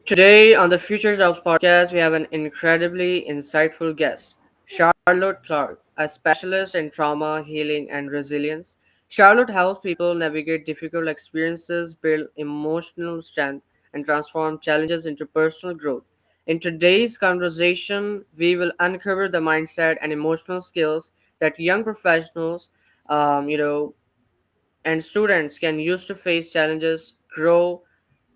Today on the Future Jobs podcast, we have an incredibly insightful guest, Charlotte Clark, a specialist in trauma, healing, and resilience. Charlotte helps people navigate difficult experiences, build emotional strength, and transform challenges into personal growth. In today's conversation, we will uncover the mindset and emotional skills that young professionals, um, you know, and students can use to face challenges, grow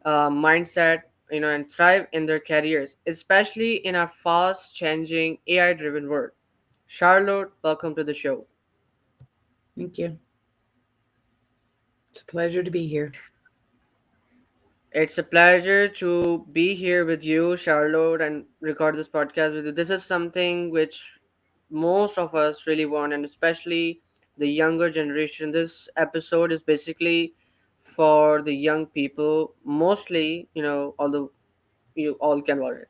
mindset, and thrive in their careers, especially in our fast changing AI driven world. Charlotte, welcome to the show. Thank you. It's a pleasure to be here. It's a pleasure to be here with you, Charlotte, and record this podcast with you. This is something which most of us really want, and especially the younger generation. This episode is basically for the young people, mostly, although you all can watch it.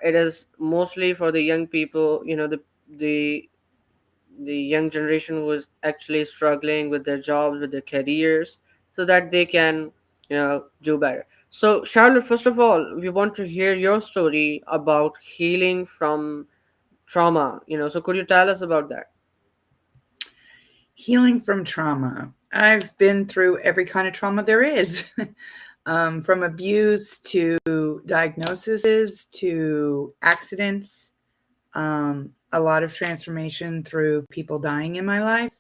It is mostly for the young people, the the young generation who is actually struggling with their jobs, with their careers, so that they can do better. So Charlotte, first of all, we want to hear your story about healing from trauma. So could you tell us about that? Healing from trauma. I've been through every kind of trauma there is, from abuse to diagnoses to accidents, a lot of transformation through people dying in my life,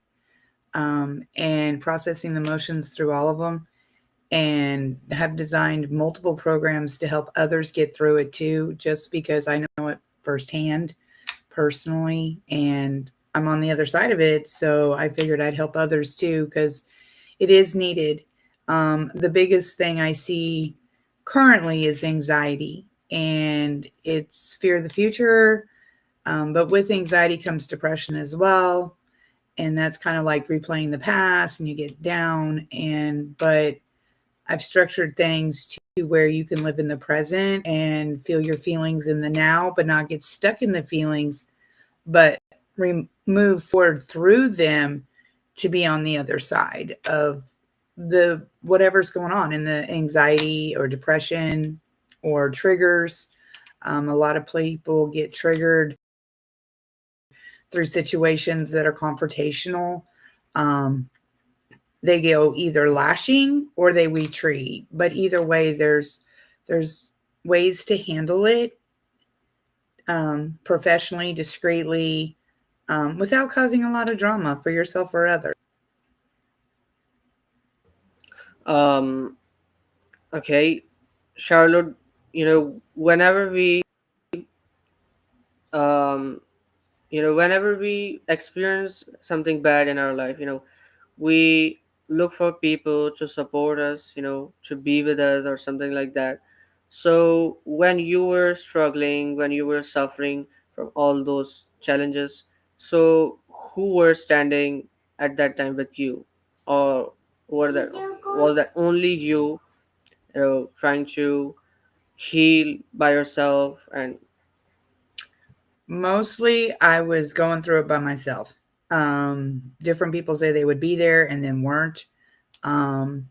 and processing the emotions through all of them, and have designed multiple programs to help others get through it too, just because I know it firsthand personally, and I'm on the other side of it. So I figured I'd help others too because it is needed. The biggest thing I see currently is anxiety, and it's fear of the future. But with anxiety comes depression as well. And that's kind of like replaying the past and you get down. But I've structured things to where you can live in the present and feel your feelings in the now, but not get stuck in the feelings, but move forward through them to be on the other side of the whatever's going on in the anxiety or depression or triggers. A lot of people get triggered through situations that are confrontational. Um, they go either lashing or they retreat, but either way, there's ways to handle it, professionally, discreetly, without causing a lot of drama for yourself or others. um okay, Charlotte, whenever we um whenever we experience something bad in our life, we look for people to support us, to be with us or something like that. So when you were struggling, when you were suffering from all those challenges, so who were standing at that time with you? Or was that only you, trying to heal by yourself? And Mostly, I was going through it by myself. Different people say they would be there and then weren't, um,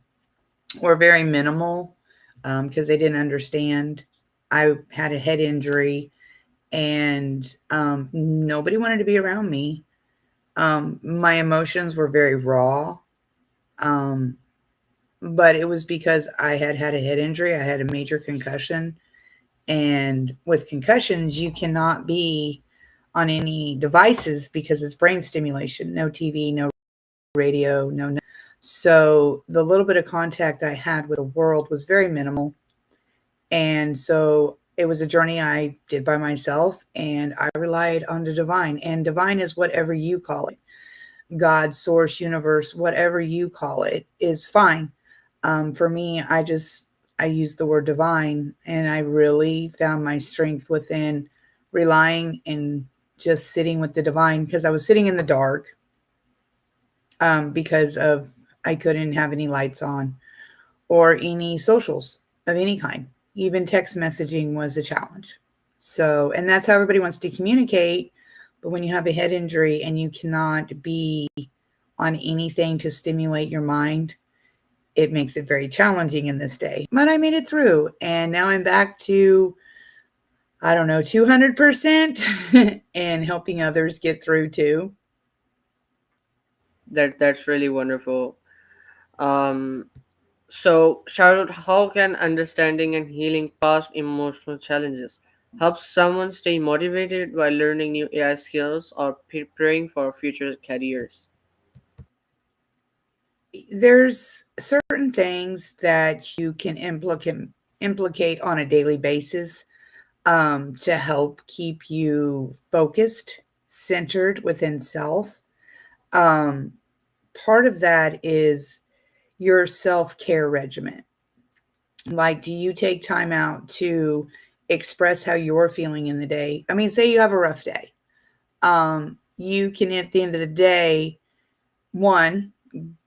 or very minimal, because they didn't understand. I had a head injury, and nobody wanted to be around me. My emotions were very raw, um, but it was because I had had a head injury. I had a major concussion, and with concussions, you cannot be on any devices because it's brain stimulation, no TV, no radio, no. So the little bit of contact I had with the world was very minimal. And so it was a journey I did by myself, and I relied on the divine. And divine is whatever you call it. God, source, universe, whatever you call it is fine. For me, I use the word divine, and I really found my strength within relying and just sitting with the divine, because I was sitting in the dark, because of I couldn't have any lights on or any socials of any kind. Even text messaging was a challenge. So, and that's how everybody wants to communicate. But when you have a head injury and you cannot be on anything to stimulate your mind, it makes it very challenging in this day. But I made it through, and now I'm back to, I don't know, 200% and helping others get through too. That's really wonderful. Um, so, Charlotte, how can understanding and healing past emotional challenges help someone stay motivated while learning new AI skills or preparing for future careers? There's certain things that you can implicate on a daily basis to help keep you focused, centered within self. Um, Part of that is your self care regimen. Like, do you take time out to express how you're feeling in the day? I mean, say you have a rough day. You can, at the end of the day, one,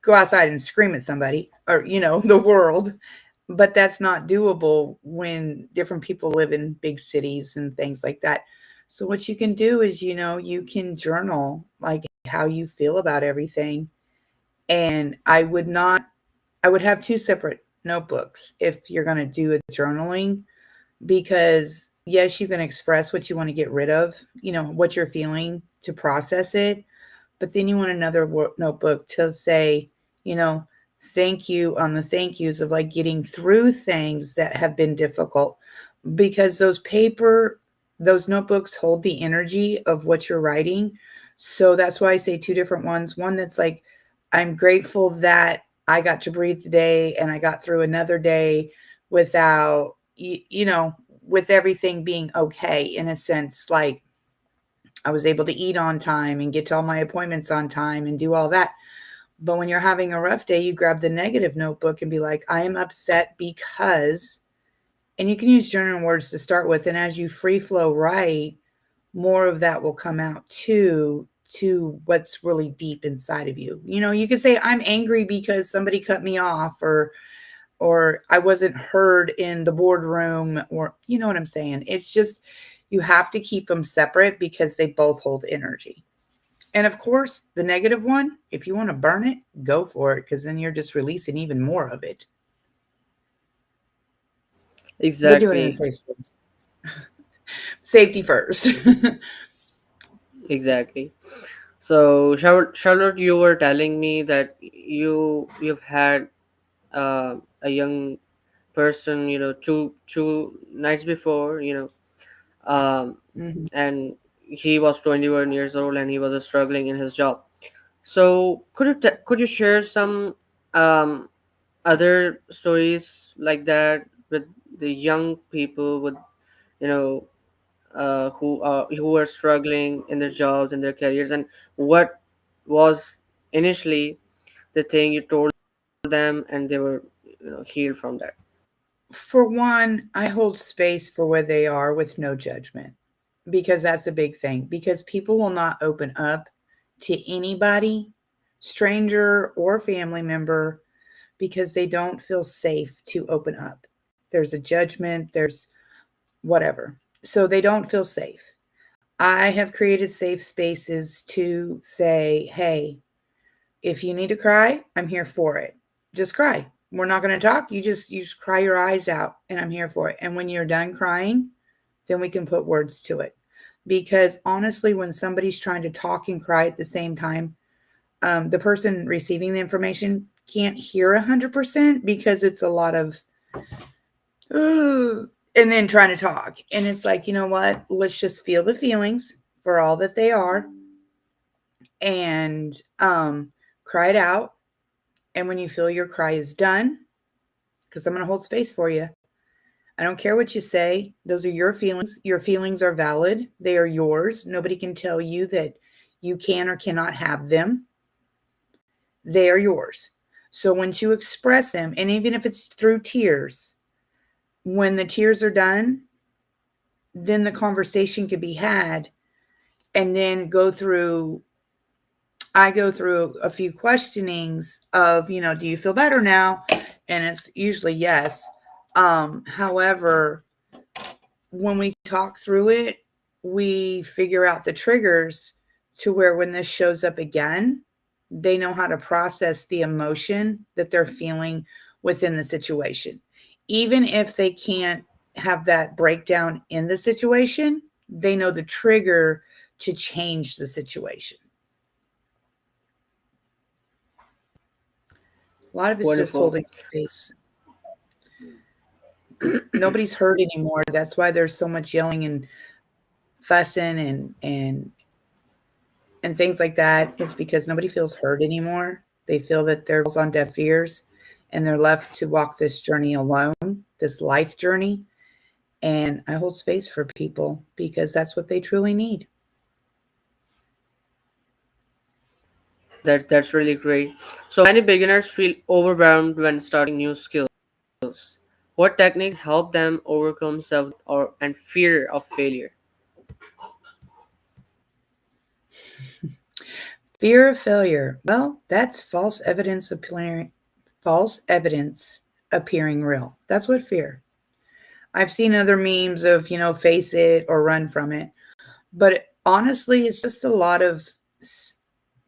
go outside and scream at somebody or, the world. But that's not doable when different people live in big cities and things like that. So, what you can do is, you can journal like how you feel about everything. And I would have two separate notebooks if you're going to do a journaling, because yes, you can express what you want to get rid of, what you're feeling to process it. But then you want another notebook to say, you know, thank you on the thank yous of like getting through things that have been difficult, because those notebooks hold the energy of what you're writing. So that's why I say two different ones. One that's like, I'm grateful that I got to breathe today and I got through another day without, with everything being okay, in a sense, like I was able to eat on time and get to all my appointments on time and do all that. But when you're having a rough day, you grab the negative notebook and be like, I am upset because, and you can use journal words to start with. And as you free flow write, more of that will come out to what's really deep inside of you. You can say, I'm angry because somebody cut me off, or I wasn't heard in the boardroom, or you know what I'm saying? It's just, you have to keep them separate because they both hold energy. And of course, the negative one, if you want to burn it, go for it, because then you're just releasing even more of it. But do it in a Exactly, safe space. Safety first. exactly. So, Charlotte, you were telling me that you've had a young person, two nights before, um, Mhm. and he was 21 years old and he was struggling in his job. So, could you share some um, other stories like that with the young people with you know who are struggling in their jobs and their careers, and what was initially the thing you told them and they were healed from that? For one, I hold space for where they are with no judgment, because that's the big thing. Because people will not open up to anybody, stranger or family member, because they don't feel safe to open up. There's a judgment, there's whatever. So they don't feel safe. I have created safe spaces to say, hey, if you need to cry, I'm here for it. Just cry. We're not going to talk. You just cry your eyes out, and I'm here for it. And when you're done crying, then we can put words to it. Because honestly, when somebody's trying to talk and cry at the same time, the person receiving the information can't hear 100% because it's a lot of and then trying to talk. And it's like, you know what? Let's just feel the feelings for all that they are, and cry it out. And when you feel your cry is done, because I'm going to hold space for you, I don't care what you say. Those are your feelings. Your feelings are valid. They are yours. Nobody can tell you that you can or cannot have them. They are yours. So once you express them, and even if it's through tears, when the tears are done, then the conversation could be had, and then I go through a few questionings of, do you feel better now? And it's usually yes. However, when we talk through it, we figure out the triggers to where when this shows up again, they know how to process the emotion that they're feeling within the situation. Even if they can't have that breakdown in the situation, they know the trigger to change the situation. A lot of it's just Wonderful. holding space. Nobody's hurt anymore. That's why there's so much yelling and fussing and things like that. It's because nobody feels hurt anymore. They feel that they're on deaf ears and they're left to walk this journey alone, this life journey. And I hold space for people because that's what they truly need. That's really great. So many beginners feel overwhelmed when starting new skills. What techniques help them overcome self or and fear of failure? Fear of failure. Well, that's false evidence appearing real. That's what fear. I've seen other memes of, face it or run from it. But honestly, it's just a lot of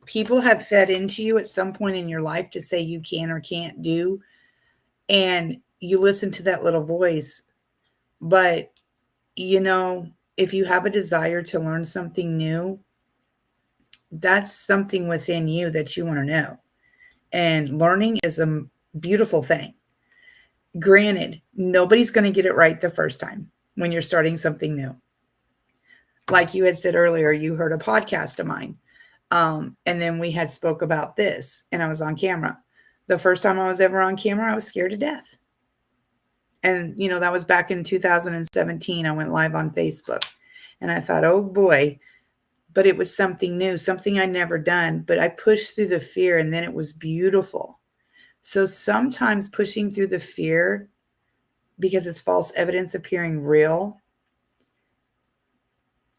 people have fed into you at some point in your life to say you can or can't do. And you listen to that little voice. But, you know, if you have a desire to learn something new, that's something within you that you want to know. And learning is a beautiful thing. Granted, nobody's going to get it right the first time when you're starting something new. Like you had said earlier, you heard a podcast of mine. And then we had spoke about this and I was on camera. The first time I was ever on camera, I was scared to death. And, that was back in 2017. I went live on Facebook and I thought, oh boy, but it was something new, something I never done, but I pushed through the fear and then it was beautiful. So sometimes pushing through the fear because it's false evidence appearing real,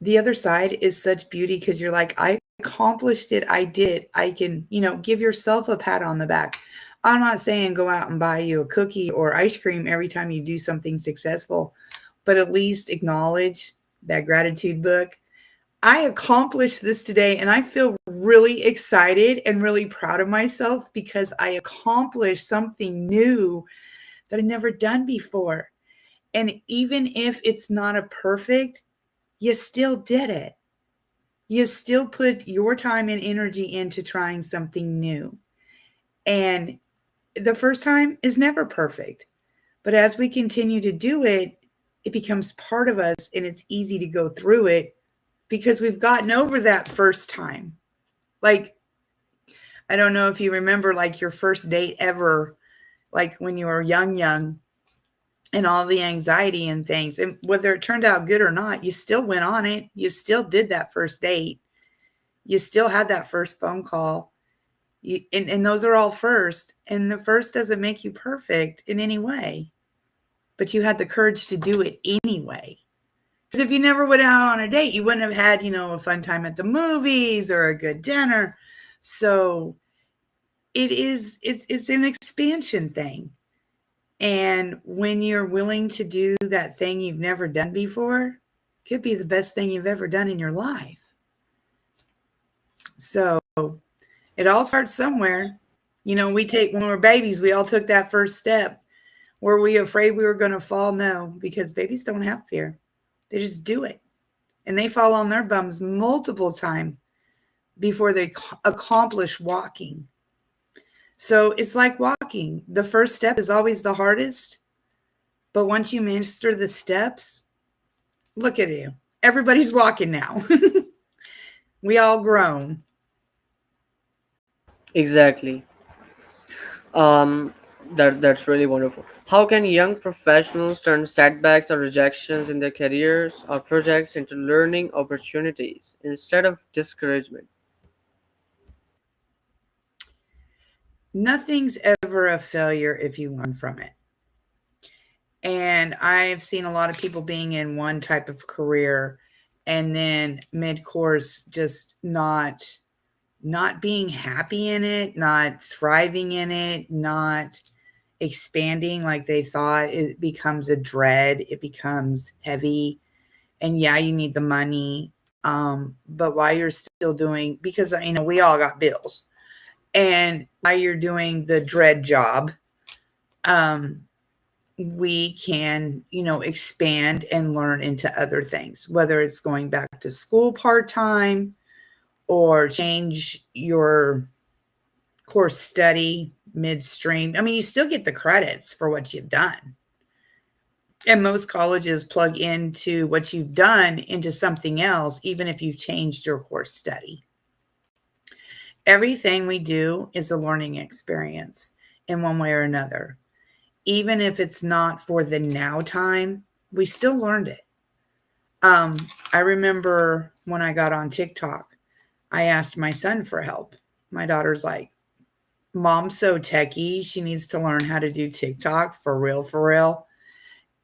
the other side is such beauty because you're like, I accomplished it. I did. I can, give yourself a pat on the back. I'm not saying go out and buy you a cookie or ice cream every time you do something successful, but at least acknowledge that gratitude book. I accomplished this today and I feel really excited and really proud of myself because I accomplished something new that I've never done before. And even if it's not a perfect, you still did it. You still put your time and energy into trying something new. And the first time is never perfect. But as we continue to do it, it becomes part of us and it's easy to go through it because we've gotten over that first time. Like, I don't know if you remember like your first date ever, like when you were young and all the anxiety and things. And whether it turned out good or not, you still went on it. You still did that first date. You still had that first phone call. And those are all first. And the first doesn't make you perfect in any way, but you had the courage to do it anyway. Because if you never went out on a date, you wouldn't have had, a fun time at the movies or a good dinner. So it's an expansion thing. And when you're willing to do that thing you've never done before, it could be the best thing you've ever done in your life. So it all starts somewhere. When we were babies, we all took that first step. Were we afraid we were going to fall? No, because babies don't have fear. They just do it. And they fall on their bums multiple times before they accomplish walking. So it's like walking. The first step is always the hardest. But once you master the steps, look at you. Everybody's walking now. We all grown. Exactly. Um, that's really wonderful. How can young professionals turn setbacks or rejections in their careers or projects into learning opportunities instead of discouragement? Nothing's ever a failure if you learn from it. And I've seen a lot of people being in one type of career and then mid-course just not being happy in it, not thriving in it, not expanding like they thought. It becomes a dread, it becomes heavy. And yeah, you need the money. But while you're still doing, because we all got bills, and while you're doing the dread job, um, we can, expand and learn into other things, whether it's going back to school part time or change your course study midstream. I mean, you still get the credits for what you've done. And most colleges plug into what you've done into something else, even if you've changed your course study. Everything we do is a learning experience in one way or another. Even if it's not for the now time, we still learned it. Um, I remember when I got on TikTok, I asked my son for help. My daughter's like, Mom's so techie, she needs to learn how to do TikTok for real, for real.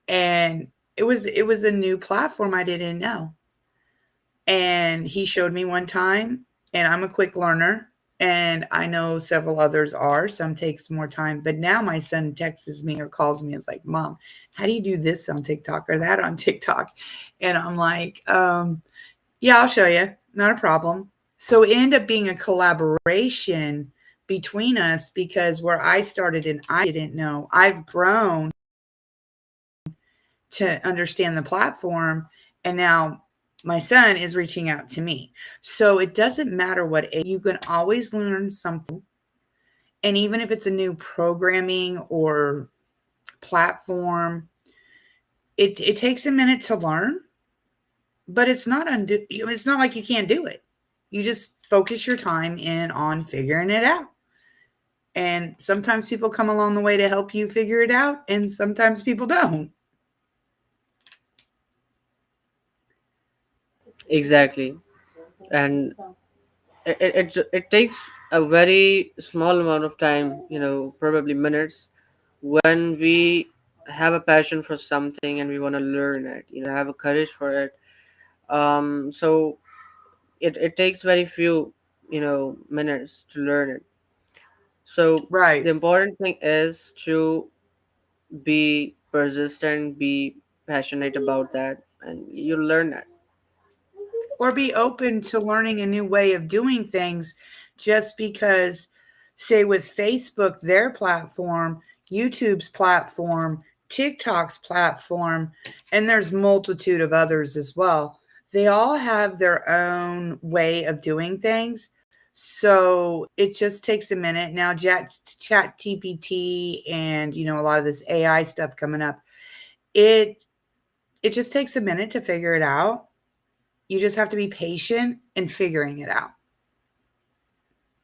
And it was a new platform I didn't know. And he showed me one time, and I'm a quick learner, and I know several others are. Some takes more time, but now my son texts me or calls me. It's like, Mom, how do you do this on TikTok or that on TikTok? And I'm like, yeah, I'll show you. Not a problem. So it ended up being a collaboration between us because where I started and I didn't know, I've grown to understand the platform. And now my son is reaching out to me. So it doesn't matter what age, you can always learn something. And even if it's a new programming or platform, it takes a minute to learn, but it's not like you can't do it. You just focus your time in on figuring it out. And sometimes people come along the way to help you figure it out, and sometimes people don't. Exactly. And it takes a very small amount of time, probably minutes, when we have a passion for something and we want to learn it, have a courage for it. So it takes very few, minutes to learn it. So Right. the important thing is to be persistent, be passionate about that, and you learn that. Or be open to learning a new way of doing things just because, say, with Facebook, their platform, YouTube's platform, TikTok's platform, and there's multitude of others as well. They all have their own way of doing things. So it just takes a minute. Now chat TPT and a lot of this AI stuff coming up. It it just takes a minute to figure it out. You just have to be patient in figuring it out,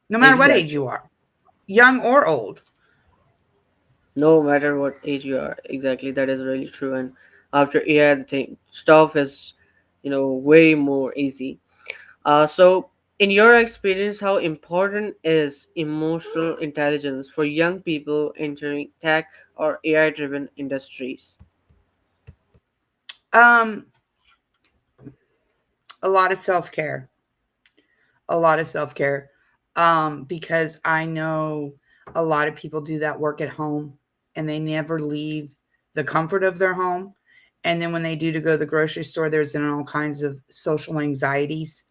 no matter what age Exactly. you are, young or old. No matter what age you are, exactly, that is really true. And after AI, the thing stuff is, way more easy. So in your experience, how important is emotional intelligence for young people entering tech or AI driven industries? Um, a lot of self care, a lot of self care, because I know a lot of people do that work at home and they never leave the comfort of their home. And then when they do to go to the grocery store, there's all kinds of social anxieties,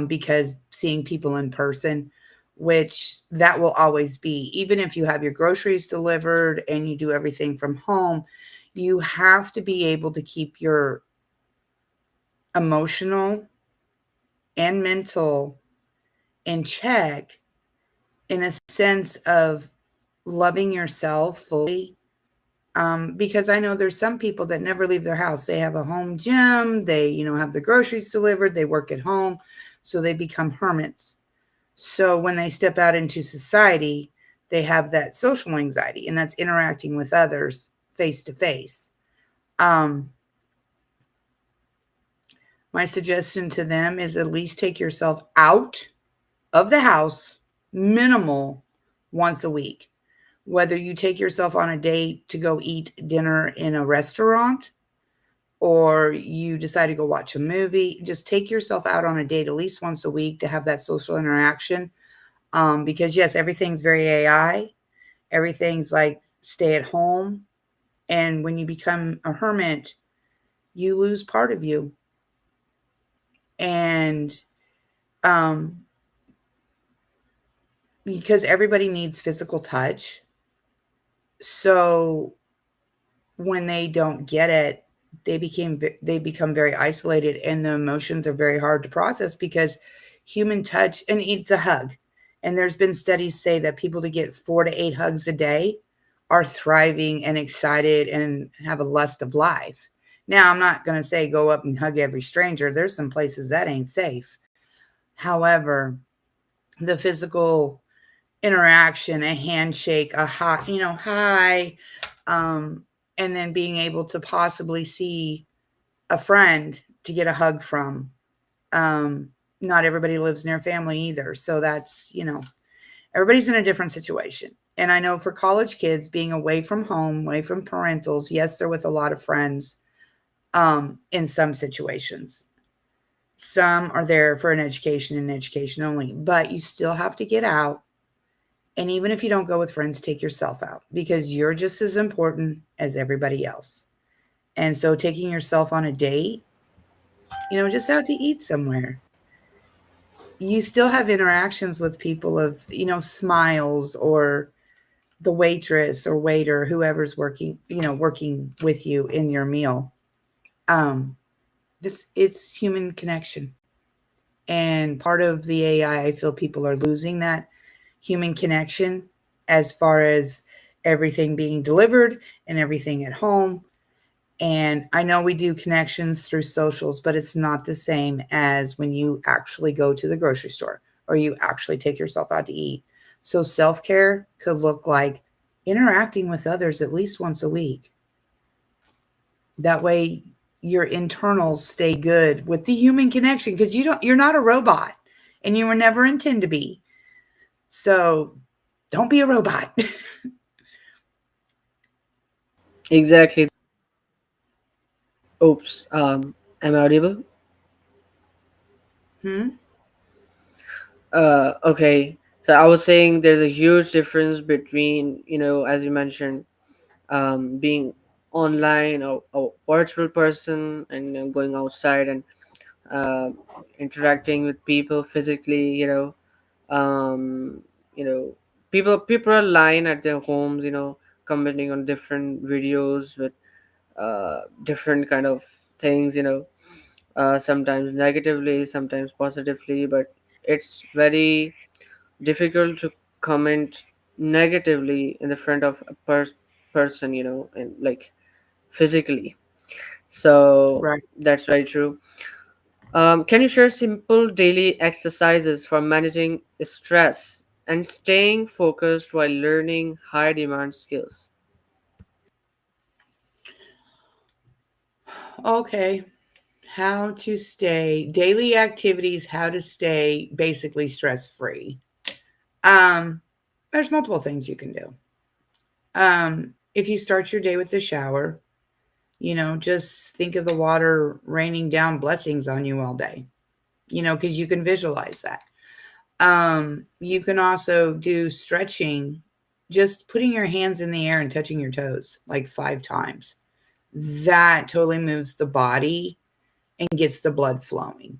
because seeing people in person, which that will always be, even if you have your groceries delivered and you do everything from home, you have to be able to keep your emotional and mental in check in a sense of loving yourself fully. Because I know there's some people that never leave their house. They have a home gym, they, have the groceries delivered, they work at home, so they become hermits. So when they step out into society, they have that social anxiety, and that's interacting with others face to face. Um, my suggestion to them is at least take yourself out of the house, minimal, once a week. Whether you take yourself on a date to go eat dinner in a restaurant or you decide to go watch a movie, just take yourself out on a date at least once a week to have that social interaction. Because, yes, everything's very AI, everything's like stay at home. And when you become a hermit, you lose part of you. And um, because everybody needs physical touch, So when they don't get it, they become very isolated, and the emotions are very hard to process because human touch and it's a hug. And there's been studies say that people to get 4 to 8 hugs a day are thriving and excited and have a lust of life. Now, I'm not going to say go up and hug every stranger. There's some places that ain't safe. However, the physical interaction, a handshake, a hi, hi, um, and then being able to possibly see a friend to get a hug from. Um, Not everybody lives near family either. So that's, everybody's in a different situation. And I know for college kids, being away from home, away from parentals, yes, they're with a lot of friends in some situations. Some are there for an education and education only, but you still have to get out. And even if you don't go with friends, take yourself out because you're just as important as everybody else. And so taking yourself on a date, just out to eat somewhere, you still have interactions with people of, smiles or the waitress or waiter, whoever's working with you in your meal. Um, it's human connection. And part of the AI, I feel people are losing that human connection as far as everything being delivered and everything at home. And I know we do connections through socials, but it's not the same as when you actually go to the grocery store or you actually take yourself out to eat. So self care could look like interacting with others at least once a week. That way your internals stay good with the human connection because you're not a robot and you were never intended to be. So don't be a robot. Exactly. Oops. Am I audible? Hmm? Okay. So I was saying there's a huge difference between, as you mentioned, being online or a virtual person and going outside and uh, interacting with people physically. Um, you know, people are lying at their homes. Commenting on different videos with different kind of things. Sometimes negatively, sometimes positively, but it's very difficult to comment negatively in the front of a person, and like physically. So Right. that's very true. Can you share simple daily exercises for managing stress and staying focused while learning high demand skills? Okay. How to stay daily activities, how to stay basically stress free. Um, there's multiple things you can do. If you start your day with a shower, just think of the water raining down blessings on you all day, because you can visualize that. You can also do stretching, just putting your hands in the air and touching your toes like 5 times. That totally moves the body and gets the blood flowing.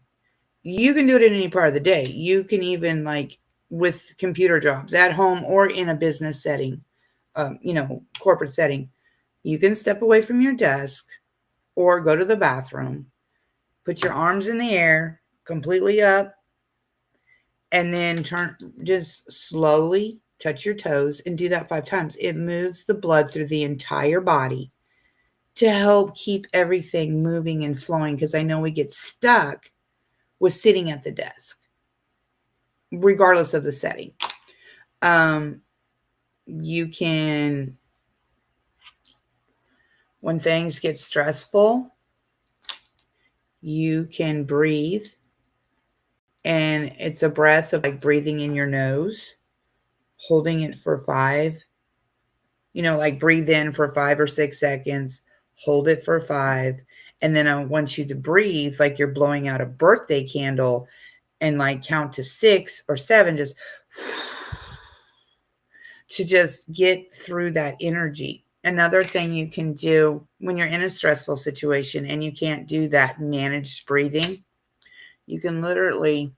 You can do it in any part of the day. You can even like with computer jobs at home or in a business setting, corporate setting. You can step away from your desk or go to the bathroom, put your arms in the air completely up, and then turn just slowly touch your toes and do that 5 times. It moves the blood through the entire body to help keep everything moving and flowing because I know we get stuck with sitting at the desk, regardless of the setting. Um, you can, when things get stressful, you can breathe, and it's a breath of like breathing in your nose, holding it for five, like breathe in for 5 or 6 seconds, hold it for five. And then I want you to breathe like you're blowing out a birthday candle and like count to 6 or 7, just to just get through that energy. Another thing you can do when you're in a stressful situation and you can't do that managed breathing, you can literally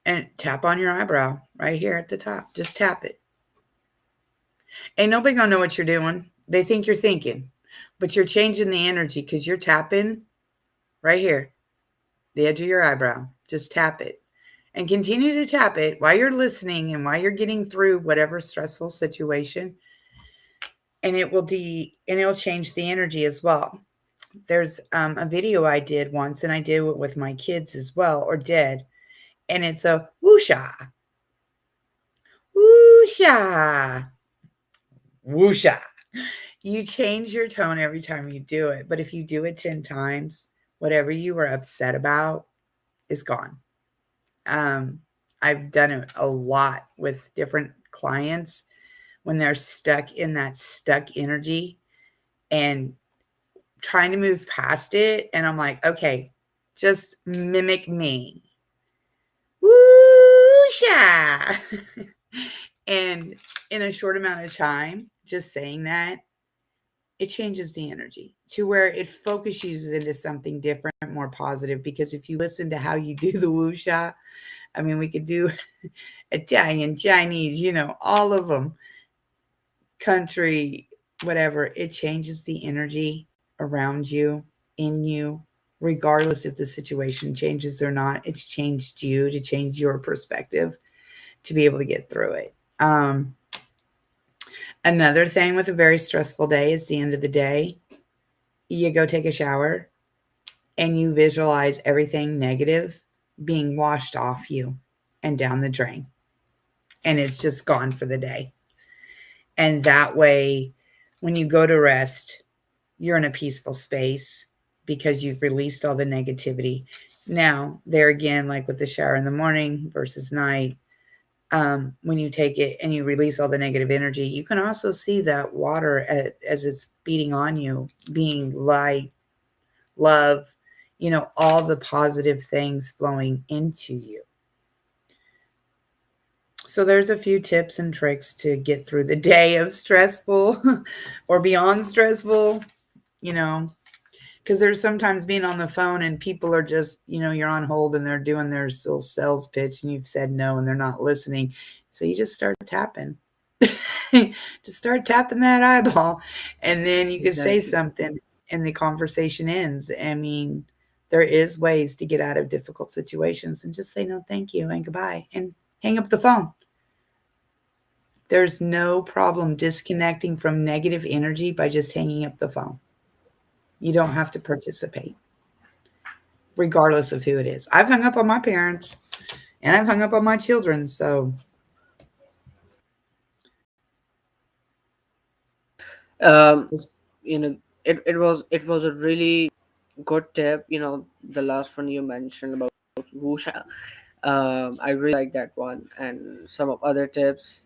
and tap on your eyebrow right here at the top. Just tap it. Ain't nobody gonna know what you're doing. They think you're thinking, but you're changing the energy because you're tapping right here, the edge of your eyebrow. Just tap it and continue to tap it while you're listening and while you're getting through whatever stressful situation, and it'll change the energy as well. There's a video I did once, and I did it with my kids as well, or did, and it's a woosha, woosha, woosha. You change your tone every time you do it, but if you do it 10 times, whatever you were upset about is gone. Um, I've done it a lot with different clients when they're stuck in that stuck energy and trying to move past it. And I'm like, okay, just mimic me. Woosha! And in a short amount of time, just saying that, it changes the energy to where it focuses into something different, more positive. Because if you listen to how you do the woosha, I mean, we could do Italian, Chinese, all of them, country, whatever. It changes the energy around you, in you, regardless if the situation changes or not. It's changed you to change your perspective to be able to get through it. Another thing with a very stressful day is the end of the day, you go take a shower and you visualize everything negative being washed off you and down the drain. And it's just gone for the day. And that way, when you go to rest, you're in a peaceful space because you've released all the negativity. Now, there again, like with the shower in the morning versus night, when you take it and you release all the negative energy, you can also see that water as it's beating on you, being light, love, all the positive things flowing into you. So there's a few tips and tricks to get through the day of stressful or beyond stressful, you know, because there's sometimes being on the phone and people are just, you're on hold and they're doing their little sales pitch and you've said no and they're not listening. So you just start tapping. Just start tapping that eyeball and then you can say Exactly. something and the conversation ends. I mean, there is ways to get out of difficult situations and just say no, thank you and goodbye and hang up the phone. There's no problem disconnecting from negative energy by just hanging up the phone. You don't have to participate, regardless of who it is. I've hung up on my parents and I've hung up on my children. So, Um, it's, it was a really good tip. The last one you mentioned about wusha. I really like that one, and some of other tips.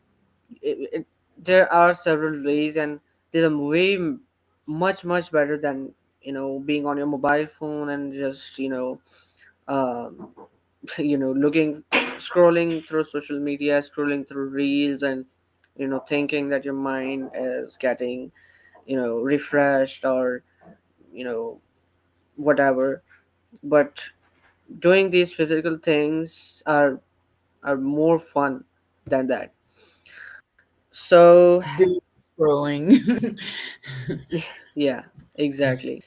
There are several ways, and they're way much better than being on your mobile phone and just um, looking, scrolling through social media, scrolling through reels, and thinking that your mind is getting refreshed, or you know whatever. But doing these physical things are more fun than that. So doom scrolling. yeah, exactly.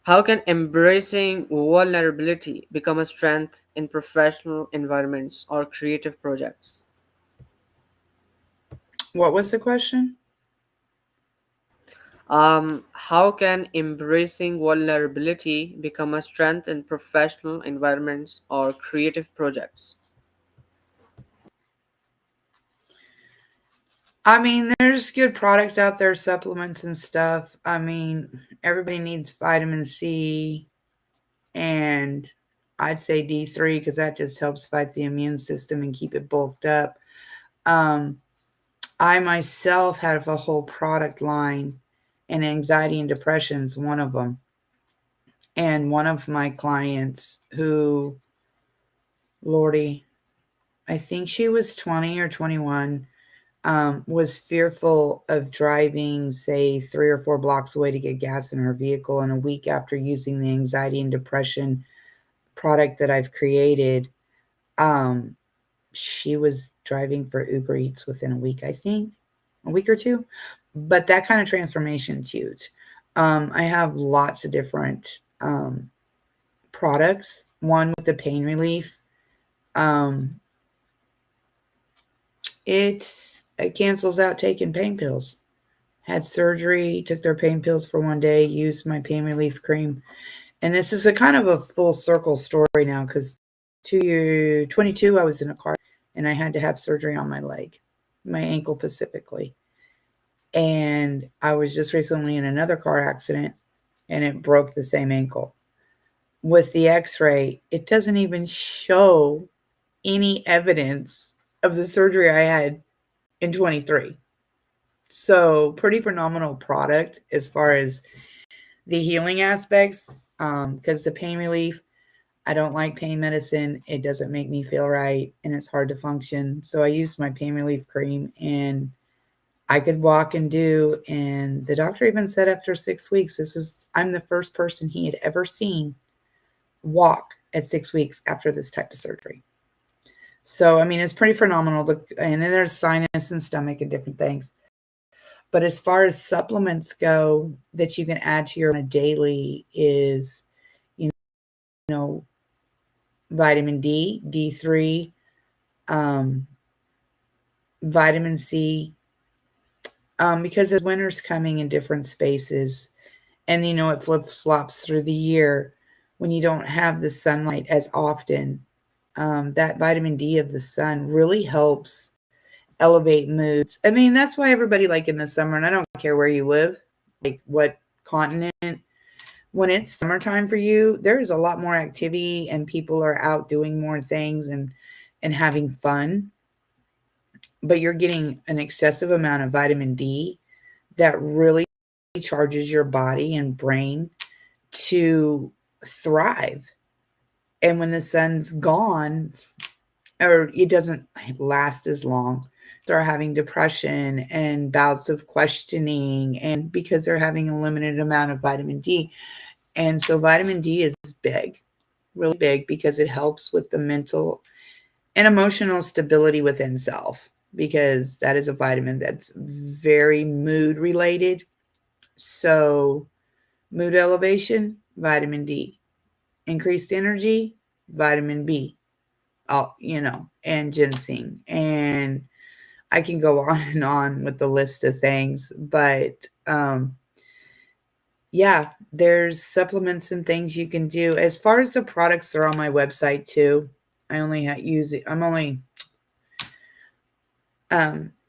How can embracing vulnerability become a strength in professional environments or creative projects? What was the question? How can embracing vulnerability become a strength in professional environments or creative projects? I mean, there's good products out there, supplements and stuff. I mean, everybody needs vitamin C and I'd say D3 because that just helps fight the immune system and keep it bulked up. Um, I myself have a whole product line, and anxiety and depression is one of them. And one of my clients, who, Lordy, I think she was 20 or 21, was fearful of driving, say, 3 or 4 blocks away to get gas in her vehicle. And a week after using the anxiety and depression product that I've created, um, she was driving for Uber Eats within a week, I think. a week or two. But that kind of transformation is huge. I have lots of different um, products. One with the pain relief. Um, it cancels out taking pain pills. Had surgery, took their pain pills for one day, used my pain relief cream. And this is a kind of a full circle story now because 2 year 22, I was in a car and I had to have surgery on my leg, my ankle specifically. And I was just recently in another car accident and it broke the same ankle. With the x-ray, it doesn't even show any evidence of the surgery I had in 23. So, pretty phenomenal product as far as the healing aspects. Because the pain relief, I don't like pain medicine. It doesn't make me feel right and it's hard to function. So, I used my pain relief cream and I could walk and do. And the doctor even said after 6 weeks, I'm the first person he had ever seen walk at 6 weeks after this type of surgery. So, I mean, it's pretty phenomenal. And then there's sinus and stomach and different things. But as far as supplements go that you can add to your on a daily is, you know, vitamin D, D3, um, vitamin C, because as winter's coming in different spaces, and it flip flops through the year when you don't have the sunlight as often. That vitamin D of the sun really helps elevate moods. I mean, that's why everybody, like in the summer, and I don't care where you live, like what continent, when it's summertime for you, there is a lot more activity and people are out doing more things and having fun, but you're getting an excessive amount of vitamin D that really charges your body and brain to thrive. And when the sun's gone, or it doesn't last as long, start having depression and bouts of questioning, and because they're having a limited amount of vitamin D. And so vitamin D is big, really big, because it helps with the mental and emotional stability within self, because that is a vitamin that's very mood related. So mood elevation, vitamin D. Increased energy, vitamin B. And ginseng. And I can go on and on with the list of things, but um, yeah, there's supplements and things you can do. As far as the products, they're on my website too. I only use it.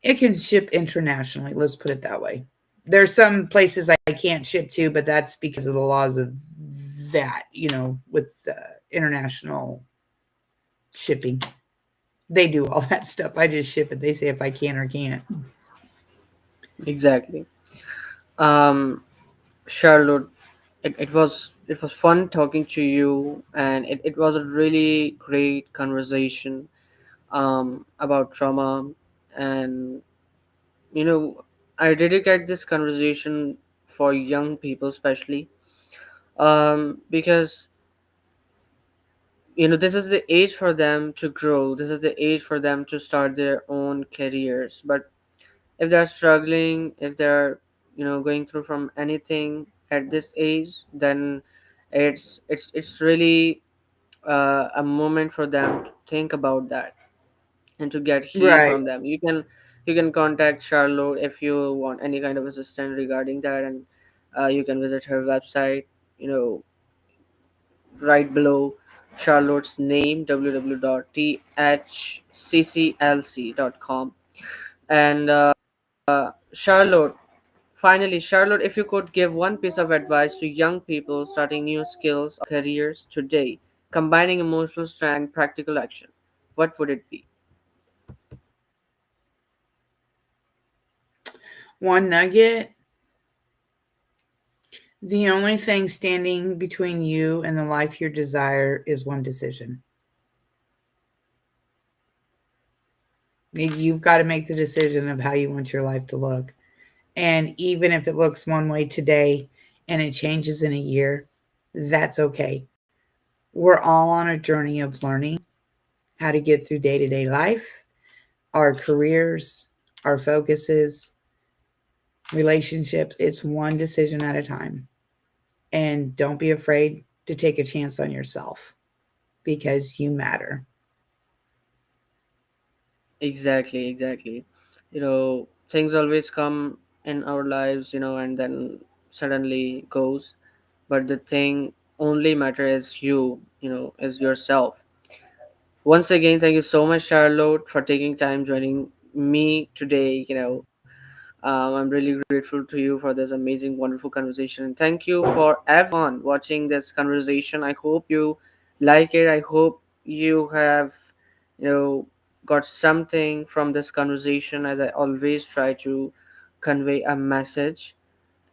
It can ship internationally. Let's put it that way. There's some places I can't ship to, but that's because of the laws of that. With international shipping, they do all that stuff. I just ship it. They say if I can or can't. Exactly. Um, Charlotte, it was fun talking to you, and it was a really great conversation about trauma. And you know, I dedicate this conversation for young people, especially because this is the age for them to grow. This is the age for them to start their own careers. But if they're struggling, if they're going through from anything at this age, then it's really a moment for them to think about that and to get healed Right. from them. You can contact Charlotte if you want any kind of assistance regarding that, and you can visit her website, you know right below Charlotte's name, www.thcclc.com. And Charlotte, finally, Charlotte, if you could give one piece of advice to young people starting new skills or careers today, combining emotional strength, practical action, what would it be? One nugget: the only thing standing between you and the life you desire is one decision. You've got to make the decision of how you want your life to look. And even if it looks one way today and it changes in a year, that's okay. We're all on a journey of learning how to get through day to day life, our careers, our focuses. relationships. It's one decision at a time. And don't be afraid to take a chance on yourself because you matter. Exactly, exactly. Things always come in our lives, and then suddenly goes. But the thing only matter is you, is yourself. Once again, thank you so much, Charlotte, for taking time joining me today. I'm really grateful to you for this amazing, wonderful conversation. And thank you for everyone watching this conversation. I hope you like it. I hope you have, you know, got something from this conversation, as I always try to convey a message.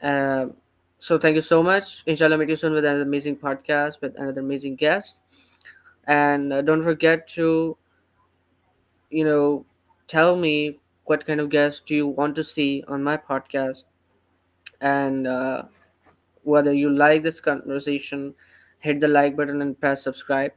Um so thank you so much. Inshallah, meet you soon with another amazing podcast with another amazing guest. And don't forget to, you know, tell me what kind of guests do you want to see on my podcast, and whether you like this conversation, hit the like button and press subscribe.